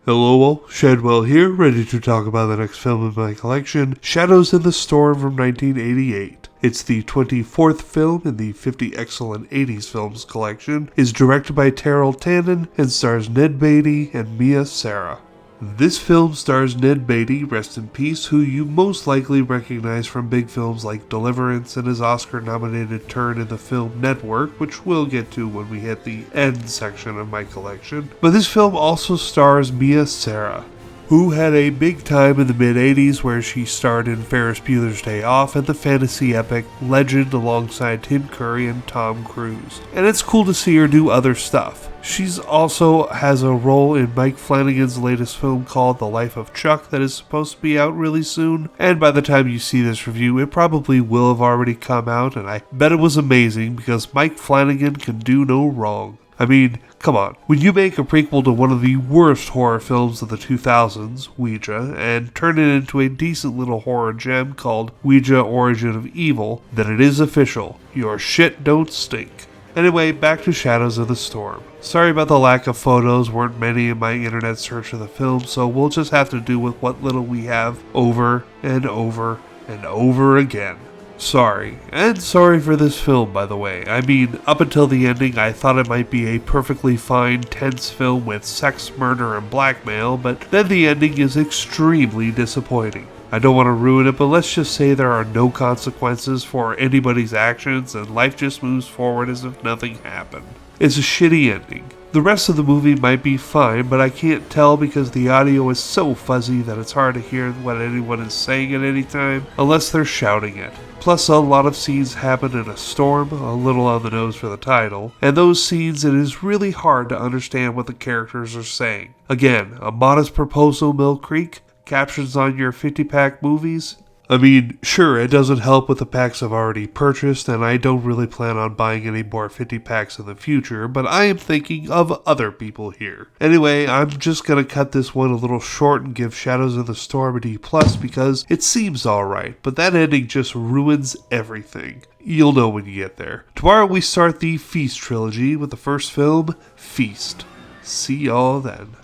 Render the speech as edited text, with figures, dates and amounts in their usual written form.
Hello, Shadwell here, ready to talk about the next film in my collection, Shadows in the Storm from 1988. It's the 24th film in the 50 Excellent 80s Films collection, is directed by Terrell Tannen, and stars Ned Beatty and Mia Sara. This film stars Ned Beatty, rest in peace, who you most likely recognize from big films like Deliverance and his Oscar-nominated turn in the film Network, which we'll get to when we hit the end section of my collection. But this film also stars Mia Sara, who had a big time in the mid-80s where she starred in Ferris Bueller's Day Off and the fantasy epic Legend alongside Tim Curry and Tom Cruise. And it's cool to see her do other stuff. She's also has a role in Mike Flanagan's latest film called The Life of Chuck that is supposed to be out really soon, and by the time you see this review it probably will have already come out, and I bet it was amazing because Mike Flanagan can do no wrong. I mean, come on. When you make a prequel to one of the worst horror films of the 2000s, Ouija, and turn it into a decent little horror gem called Ouija Origin of Evil, then it is official. Your shit don't stink. Anyway, back to Shadows of the Storm. Sorry about the lack of photos, weren't many in my internet search of the film, so we'll just have to do with what little we have over and over and over again. Sorry. And sorry for this film, by the way. I mean, up until the ending, I thought it might be a perfectly fine, tense film with sex, murder, and blackmail, but then the ending is extremely disappointing. I don't want to ruin it, but let's just say there are no consequences for anybody's actions, and life just moves forward as if nothing happened. It's a shitty ending. The rest of the movie might be fine, but I can't tell because the audio is so fuzzy that it's hard to hear what anyone is saying at any time, unless they're shouting it. Plus, a lot of scenes happen in a storm, a little on the nose for the title, and those scenes it is really hard to understand what the characters are saying. Again, a modest proposal, Mill Creek. Captions on your 50-pack movies? I mean, sure, it doesn't help with the packs I've already purchased, and I don't really plan on buying any more 50-packs in the future, but I am thinking of other people here. Anyway, I'm just gonna cut this one a little short and give Shadows of the Storm a D+ because it seems alright, but that ending just ruins everything. You'll know when you get there. Tomorrow we start the Feast trilogy with the first film, Feast. See y'all then.